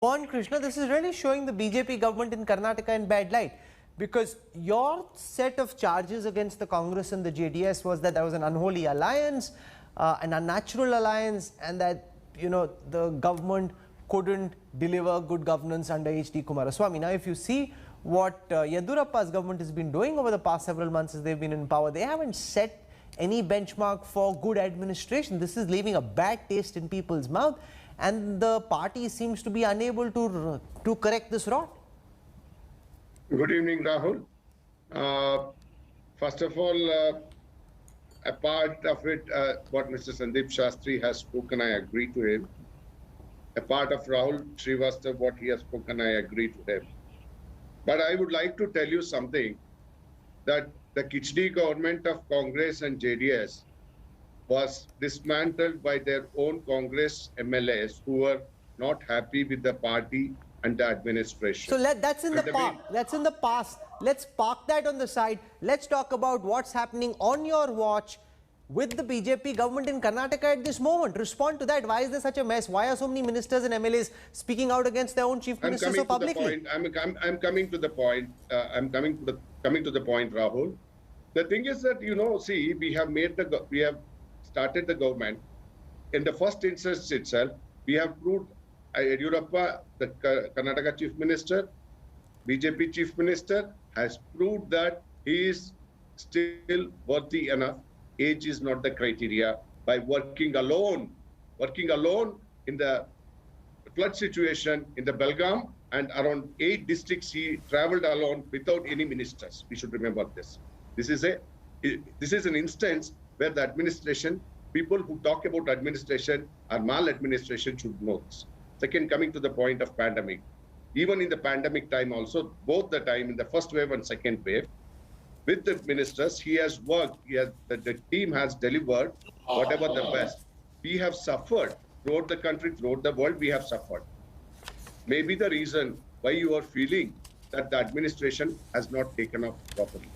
Pon Krishna, this is really showing the BJP government in Karnataka in bad light, because your set of charges against the Congress and the JDS was that there was an unholy alliance, an unnatural alliance, and that the government couldn't deliver good governance under H.D. Kumaraswamy. Now, if you see what Yediyurappa's government has been doing over the past several months as they've been in power, they haven't set any benchmark for good administration. This is leaving a bad taste in people's mouth, and the party seems to be unable to correct this rot. Good evening, Rahul. First of all, a part of it, what Mr. Sandeep Shastri has spoken, I agree to him. A part of Rahul Srivastava, what he has spoken, I agree to him. But I would like to tell you something, that the Khichdi government of Congress and JDS was dismantled by their own Congress MLAs who were not happy with the party and the administration. So that's in the past. That's in the past. Let's park that on the side. Let's talk about what's happening on your watch with the BJP government in Karnataka at this moment. Respond to that. Why is there such a mess? Why are so many ministers and MLAs speaking out against their own chief minister so publicly? I'm coming to the point. I'm coming to the point, Rahul. The thing is that see, we have started the government. In the first instance itself, we have proved Yediyurappa, the Karnataka chief minister, BJP chief minister, has proved that he is still worthy enough. Age is not the criteria. By working alone in the flood situation in the Belgaum and around 8 districts, he traveled alone without any ministers. We should remember this. This is an instance where the administration, people who talk about administration or maladministration should know this. Second, coming to the point of pandemic, even in the pandemic time also, both the time in the first wave and second wave, with the ministers, he has worked, the team has delivered whatever the best. We have suffered throughout the country, throughout the world, we have suffered. Maybe the reason why you are feeling that the administration has not taken up properly.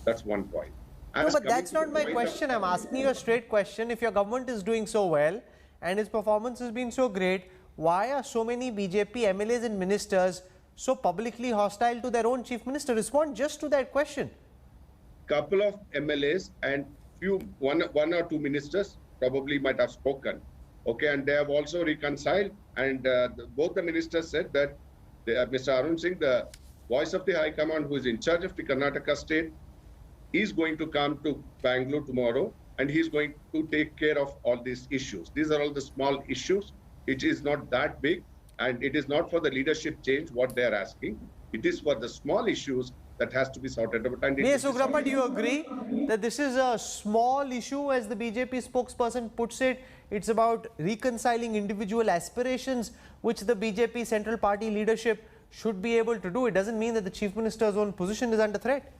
That's one point. No, but that's not my question. I'm asking you a straight question. If your government is doing so well and its performance has been so great, why are so many BJP MLAs and ministers so publicly hostile to their own chief minister? Respond just to that question. Couple of MLAs and one or two ministers probably might have spoken. Okay, and they have also reconciled. And both the ministers said that Mr. Arun Singh, the voice of the High Command, who is in charge of the Karnataka state, is going to come to Bangalore tomorrow, and he's going to take care of all these issues. These are all the small issues. It is not that big, and it is not for the leadership change what they are asking. It is for the small issues that has to be sorted out. And Yes, Ugrappa, do you agree that this is a small issue, as the BJP spokesperson puts it? It's about reconciling individual aspirations, which the BJP central party leadership should be able to do. It doesn't mean that the chief minister's own position is under threat.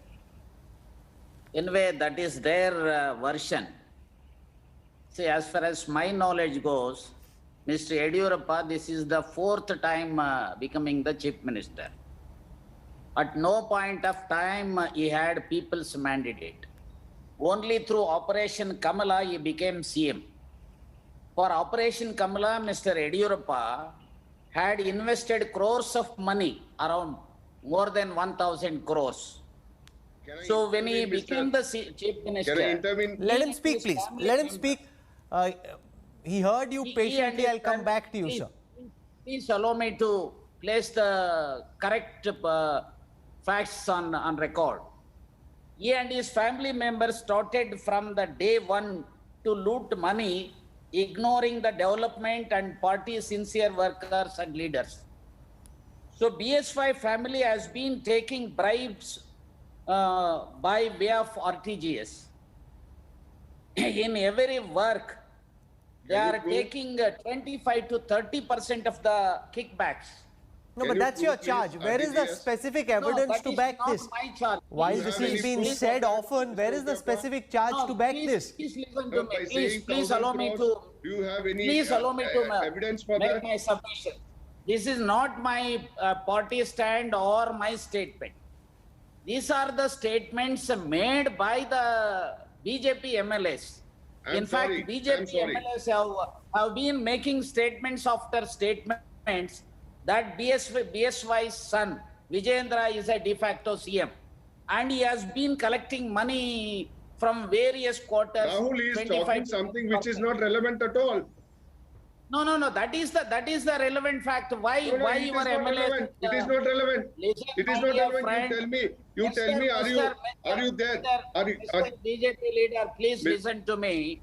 In a way, that is their version. See, as far as my knowledge goes, Mr. Yediyurappa, this is the 4th time becoming the chief minister. At no point of time he had people's mandate. Only through Operation Kamala he became CM. For Operation Kamala, Mr. Yediyurappa had invested crores of money, around more than 1,000 crores. So when he became the chief minister... Can I intervene? Let him speak, please. Let him speak. He heard you patiently. I'll come back to you, sir. Please allow me to place the correct facts on record. He and his family members started from the day one to loot money, ignoring the development and party sincere workers and leaders. So BS5 family has been taking bribes by way of RTGS. In every work, they are taking 25 to 30% of the kickbacks. No, but that's your charge. Where is the specific evidence to back this? While this is being said often, where is the specific charge to back this? Please listen to me. Please allow me to. Do you have any evidence for make my submission. This is not my party stand or my statement. These are the statements made by the BJP MLAs. In fact, BJP MLAs have been making statements after statements that BSY's son, Vijayendra, is a de facto CM. And he has been collecting money from various quarters. Rahul is 25 talking something which is not relevant at all. No. That is the relevant fact. Why No, why it your is not MLA? relevant. It is not relevant. Listen, It is my not dear relevant. friend. You tell me, are you there? Mr. BJP leader, please Mi- listen to me.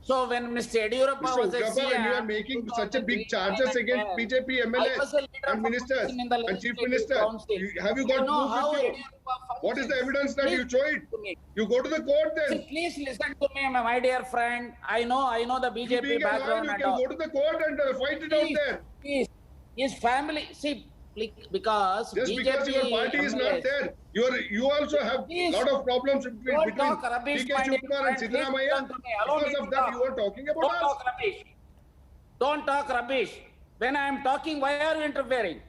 So when Mr. Yediyurappa Mr. was a Uttappa, CM, you are making such a big charges against BJP I was a MLAs leader and of ministers opposition in the and chief Legislative minister. Council. Have you I got know proof how with you? Yediyurappa What is the functions. evidence that Please you show it? listen to me. You go to the court See, then. please listen to me, my dear friend. I know the You BJP being a lawyer, background you and can all. go to the court and fight it out Please, there. please. His family, see, because Just BJP because your party is not MLAs there, you also have Please, lot of problems between don't talk rubbish, PK my dear Shivkumar and friend. Please Siddaramaiah. listen to me. Allow me Because to of that, talk. you are talking Don't about us. talk rubbish. Don't talk rubbish. When I am talking, why are you interfering?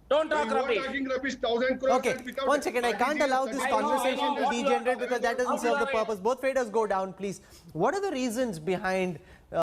Don't talk You are rubbish. talking rubbish, 1,000 crores. Okay, and without 1 second. I can't RTGS allow this I know conversation to what you are degenerate talking because that about. doesn't serve the How you are- purpose. Both faders go down, please. What are the reasons behind